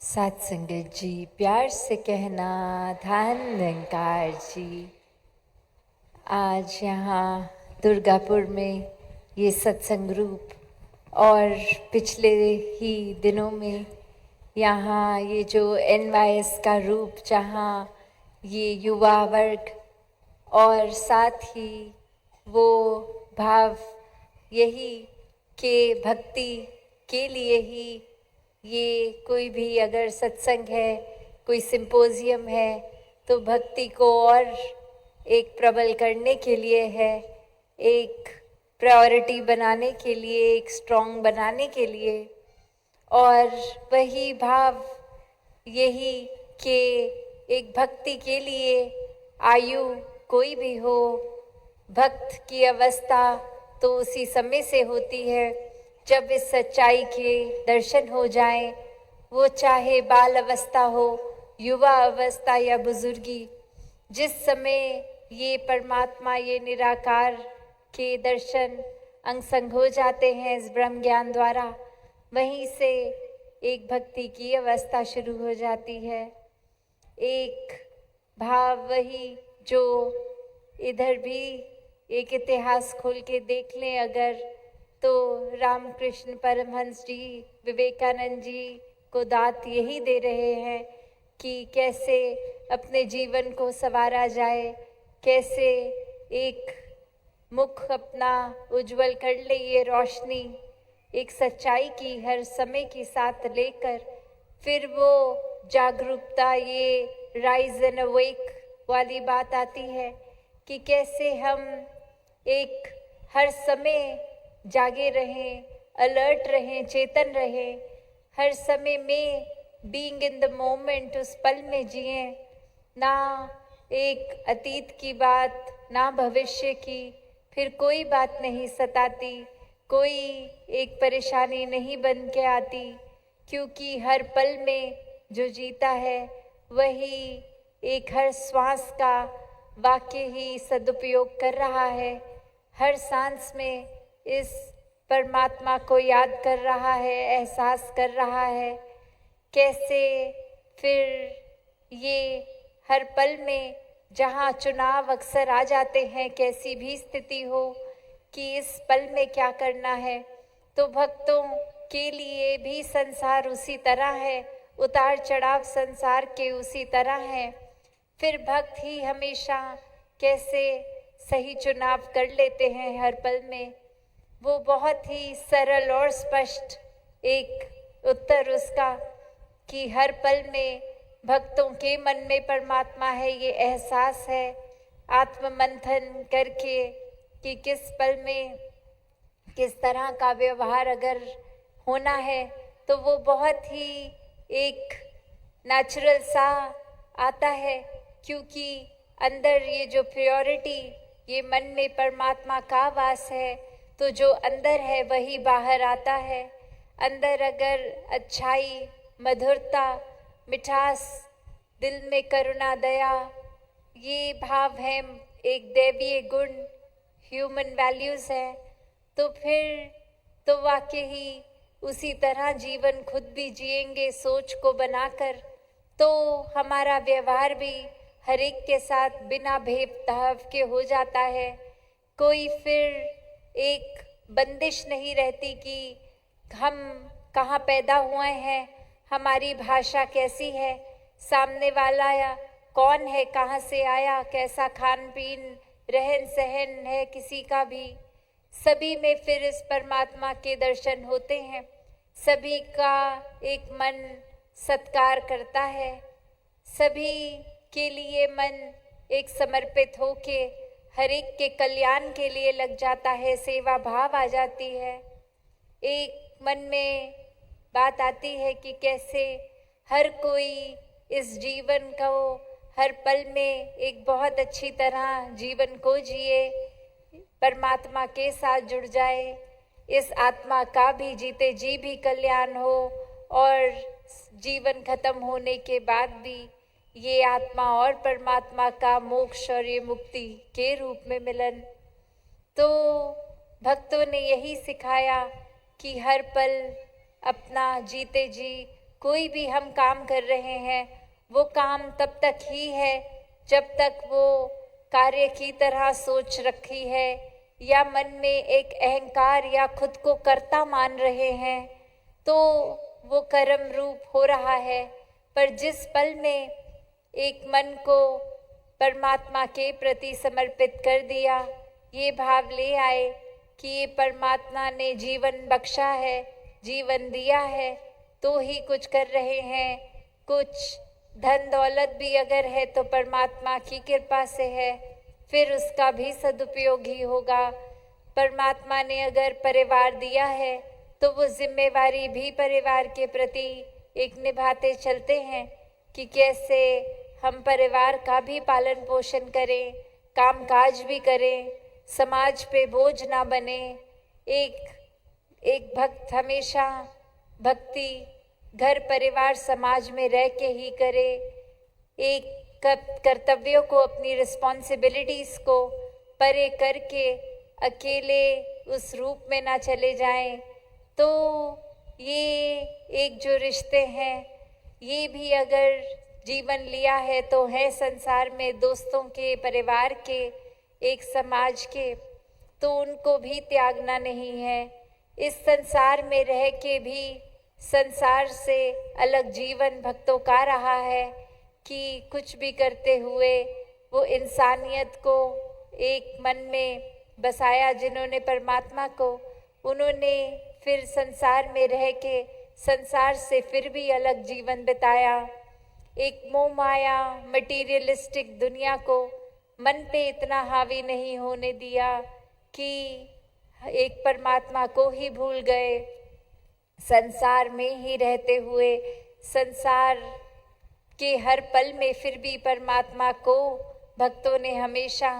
साथ संगत जी, प्यार से कहना धन निरंकार जी। आज यहाँ दुर्गापुर में ये सत्संग रूप और पिछले ही दिनों में यहाँ ये जो NYS का रूप, जहाँ ये युवा वर्ग और साथ ही वो भाव यही के भक्ति के लिए ही ये कोई भी अगर सत्संग है, कोई सिंपोजियम है, तो भक्ति को और एक प्रबल करने के लिए है, एक प्रायोरिटी बनाने के लिए, एक स्ट्रॉन्ग बनाने के लिए। और वही भाव यही कि एक भक्ति के लिए आयु कोई भी हो, भक्त की अवस्था तो उसी समय से होती है जब इस सच्चाई के दर्शन हो जाएं, वो चाहे बाल अवस्था हो, युवा अवस्था या बुजुर्गी। जिस समय ये परमात्मा, ये निराकार के दर्शन अंग संग हो जाते हैं इस ब्रह्म ज्ञान द्वारा, वहीं से एक भक्ति की अवस्था शुरू हो जाती है। एक भाव वही जो इधर भी एक इतिहास खोल के देख लें अगर, तो रामकृष्ण परमहंस जी, विवेकानंद जी को दात यही दे रहे हैं कि कैसे अपने जीवन को संवारा जाए, कैसे एक मुख अपना उज्जवल कर ले, ये रोशनी एक सच्चाई की हर समय के साथ लेकर, फिर वो जागरूकता, ये राइज एंड अवेक वाली बात आती है कि कैसे हम एक हर समय जागे रहें, अलर्ट रहें, चेतन रहें, हर समय में बीइंग इन द मोमेंट, उस पल में जिए, ना एक अतीत की बात, ना भविष्य की, फिर कोई बात नहीं सताती, कोई एक परेशानी नहीं बन के आती, क्योंकि हर पल में जो जीता है वही एक हर श्वास का वाकई ही सदुपयोग कर रहा है, हर सांस में इस परमात्मा को याद कर रहा है, एहसास कर रहा है। कैसे फिर ये हर पल में जहाँ चुनाव अक्सर आ जाते हैं, कैसी भी स्थिति हो कि इस पल में क्या करना है, तो भक्तों के लिए भी संसार उसी तरह है, उतार चढ़ाव संसार के उसी तरह हैं। फिर भक्त ही हमेशा कैसे सही चुनाव कर लेते हैं हर पल में, वो बहुत ही सरल और स्पष्ट एक उत्तर उसका कि हर पल में भक्तों के मन में परमात्मा है, ये एहसास है आत्ममंथन करके कि किस पल में किस तरह का व्यवहार अगर होना है, तो वो बहुत ही एक नेचुरल सा आता है, क्योंकि अंदर ये जो प्योरिटी, ये मन में परमात्मा का वास है, तो जो अंदर है वही बाहर आता है। अंदर अगर अच्छाई, मधुरता, मिठास, दिल में करुणा, दया, ये भाव है, एक दैवीय गुण, ह्यूमन वैल्यूज़ है, तो फिर तो वाकई ही उसी तरह जीवन खुद भी जिएंगे सोच को बनाकर, तो हमारा व्यवहार भी हर एक के साथ बिना भेदभाव के हो जाता है। कोई फिर एक बंदिश नहीं रहती कि हम कहाँ पैदा हुए हैं, हमारी भाषा कैसी है, सामने वाला या कौन है, कहाँ से आया, कैसा खान पीन रहन सहन है किसी का भी, सभी में फिर इस परमात्मा के दर्शन होते हैं। सभी का एक मन सत्कार करता है, सभी के लिए मन एक समर्पित होके हर एक के कल्याण के लिए लग जाता है, सेवा भाव आ जाती है। एक मन में बात आती है कि कैसे हर कोई इस जीवन को हर पल में एक बहुत अच्छी तरह जीवन को जिए, परमात्मा के साथ जुड़ जाए, इस आत्मा का भी जीते जी भी कल्याण हो, और जीवन खत्म होने के बाद भी ये आत्मा और परमात्मा का मोक्ष और ये मुक्ति के रूप में मिलन। तो भक्तों ने यही सिखाया कि हर पल अपना जीते जी कोई भी हम काम कर रहे हैं वो काम तब तक ही है जब तक वो कार्य की तरह सोच रखी है या मन में एक अहंकार या खुद को कर्ता मान रहे हैं तो वो कर्म रूप हो रहा है। पर जिस पल में एक मन को परमात्मा के प्रति समर्पित कर दिया, ये भाव ले आए कि ये परमात्मा ने जीवन बख्शा है, जीवन दिया है तो ही कुछ कर रहे हैं, कुछ धन दौलत भी अगर है तो परमात्मा की कृपा से है, फिर उसका भी सदुपयोग ही होगा। परमात्मा ने अगर परिवार दिया है तो वो जिम्मेवारी भी परिवार के प्रति एक निभाते चलते हैं कि कैसे हम परिवार का भी पालन पोषण करें, कामकाज भी करें, समाज पे बोझ ना बने। एक भक्त हमेशा भक्ति घर परिवार समाज में रह के ही करे, एक कर्तव्यों को अपनी रिस्पॉन्सिबिलिटीज़ को परे करके अकेले उस रूप में ना चले जाएं। तो ये एक जो रिश्ते हैं ये भी अगर जीवन लिया है तो है संसार में दोस्तों के, परिवार के, एक समाज के, तो उनको भी त्यागना नहीं है। इस संसार में रह के भी संसार से अलग जीवन भक्तों का रहा है कि कुछ भी करते हुए वो इंसानियत को एक मन में बसाया जिन्होंने परमात्मा को, उन्होंने फिर संसार में रह के संसार से फिर भी अलग जीवन बिताया। एक मोह माया मटीरियलिस्टिक दुनिया को मन पे इतना हावी नहीं होने दिया कि एक परमात्मा को ही भूल गए। संसार में ही रहते हुए संसार के हर पल में फिर भी परमात्मा को भक्तों ने हमेशा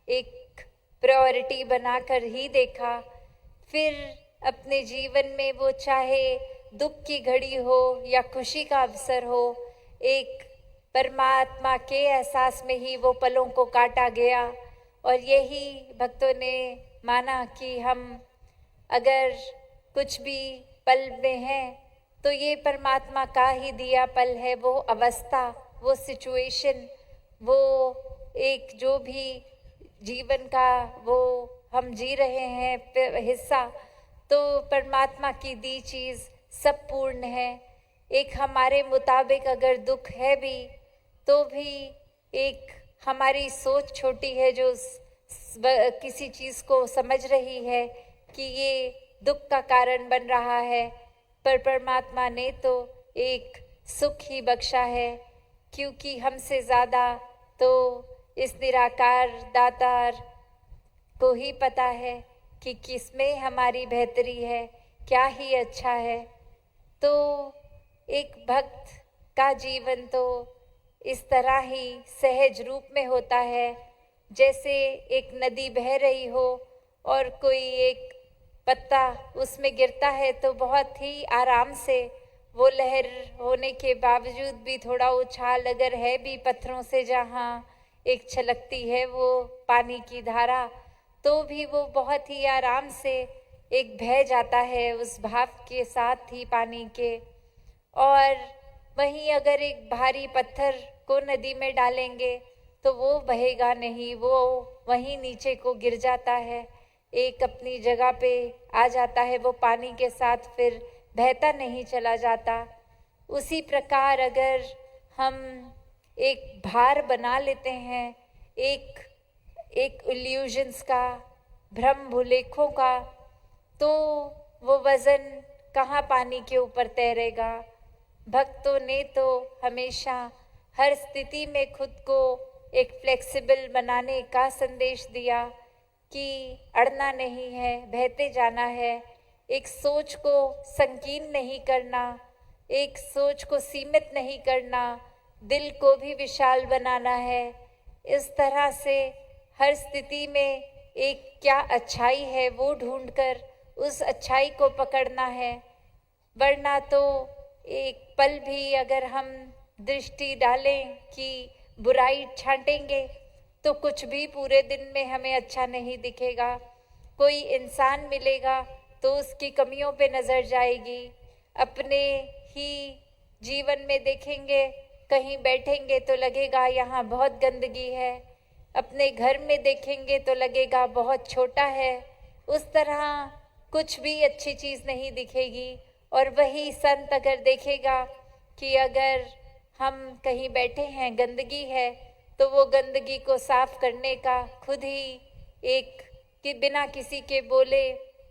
एक प्रायोरिटी बनाकर ही देखा। फिर अपने जीवन में वो चाहे दुख की घड़ी हो या खुशी का अवसर हो, एक परमात्मा के एहसास में ही वो पलों को काटा गया। और यही भक्तों ने माना कि हम अगर कुछ भी पल में हैं तो ये परमात्मा का ही दिया पल है, वो अवस्था, वो सिचुएशन, वो एक जो भी जीवन का वो हम जी रहे हैं हिस्सा, तो परमात्मा की दी चीज़ सब पूर्ण है। एक हमारे मुताबिक अगर दुख है भी तो भी एक हमारी सोच छोटी है जो किसी चीज़ को समझ रही है कि ये दुख का कारण बन रहा है, पर परमात्मा ने तो एक सुख ही बख्शा है, क्योंकि हमसे ज़्यादा तो इस निराकार दातार को ही पता है कि किसमें हमारी बेहतरी है, क्या ही अच्छा है। तो एक भक्त का जीवन तो इस तरह ही सहज रूप में होता है, जैसे एक नदी बह रही हो और कोई एक पत्ता उसमें गिरता है तो बहुत ही आराम से वो लहर होने के बावजूद भी थोड़ा उछाल अगर है भी पत्थरों से जहाँ एक छलकती है वो पानी की धारा, तो भी वो बहुत ही आराम से एक बह जाता है उस भाव के साथ ही पानी के। और वहीं अगर एक भारी पत्थर को नदी में डालेंगे तो वो बहेगा नहीं, वो वहीं नीचे को गिर जाता है, एक अपनी जगह पे आ जाता है, वो पानी के साथ फिर बहता नहीं चला जाता। उसी प्रकार अगर हम एक भार बना लेते हैं, एक इल्यूजन्स का, भ्रम भुलेखों का, तो वो वज़न कहाँ पानी के ऊपर तैरेगा। भक्तों ने तो हमेशा हर स्थिति में खुद को एक फ्लेक्सिबल बनाने का संदेश दिया कि अड़ना नहीं है, बहते जाना है, एक सोच को संकीर्ण नहीं करना, एक सोच को सीमित नहीं करना, दिल को भी विशाल बनाना है। इस तरह से हर स्थिति में एक क्या अच्छाई है वो ढूंढकर उस अच्छाई को पकड़ना है। वरना तो एक पल भी अगर हम दृष्टि डालें कि बुराई छांटेंगे तो कुछ भी पूरे दिन में हमें अच्छा नहीं दिखेगा। कोई इंसान मिलेगा तो उसकी कमियों पे नज़र जाएगी, अपने ही जीवन में देखेंगे, कहीं बैठेंगे तो लगेगा यहाँ बहुत गंदगी है, अपने घर में देखेंगे तो लगेगा बहुत छोटा है। उस तरह कुछ भी अच्छी चीज़ नहीं दिखेगी। और वही संत अगर देखेगा कि अगर हम कहीं बैठे हैं, गंदगी है, तो वो गंदगी को साफ करने का खुद ही एक कि बिना किसी के बोले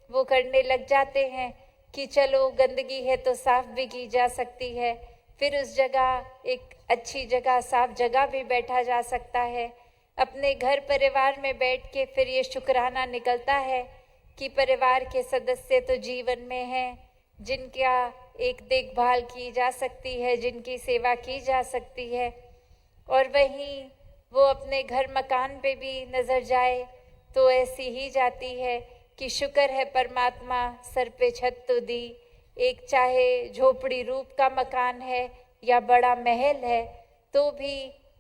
वो करने लग जाते हैं कि चलो गंदगी है तो साफ भी की जा सकती है। फिर उस जगह एक अच्छी जगह, साफ जगह भी बैठा जा सकता है। अपने घर परिवार में बैठ के फिर ये शुक्राना निकलता है कि परिवार के सदस्य तो जीवन में हैं, जिनका एक देखभाल की जा सकती है, जिनकी सेवा की जा सकती है। और वहीं वो अपने घर मकान पे भी नज़र जाए तो ऐसी ही जाती है कि शुक्र है परमात्मा सर पे छत तो दी। एक चाहे झोपड़ी रूप का मकान है या बड़ा महल है, तो भी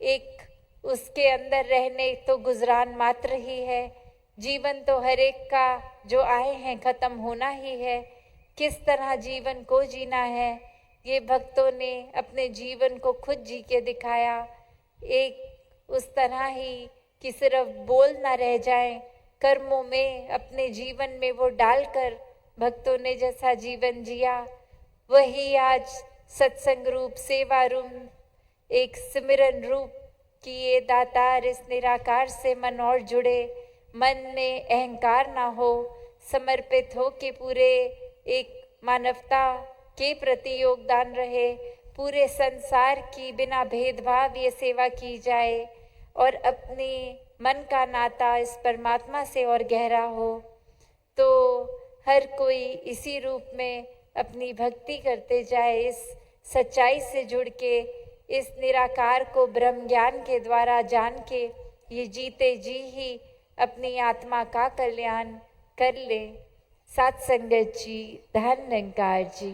एक उसके अंदर रहने तो गुजरान मात्र ही है। जीवन तो हर एक का जो आए हैं ख़त्म होना ही है। किस तरह जीवन को जीना है, ये भक्तों ने अपने जीवन को खुद जी के दिखाया। एक उस तरह ही कि सिर्फ बोल ना रह जाएं, कर्मों में अपने जीवन में वो डालकर भक्तों ने जैसा जीवन जिया, वही आज सत्संग रूप, सेवा रूप, एक सिमरन रूप कि ये दातार इस निराकार से मन और जुड़े, मन में अहंकार ना हो, समर्पित हो के पूरे एक मानवता के प्रति योगदान रहे। पूरे संसार की बिना भेदभाव ये सेवा की जाए और अपने मन का नाता इस परमात्मा से और गहरा हो। तो हर कोई इसी रूप में अपनी भक्ति करते जाए, इस सच्चाई से जुड़ के, इस निराकार को ब्रह्म ज्ञान के द्वारा जान के ये जीते जी ही अपनी आत्मा का कल्याण कर ले। सात संगत जी, धन निरंकार जी।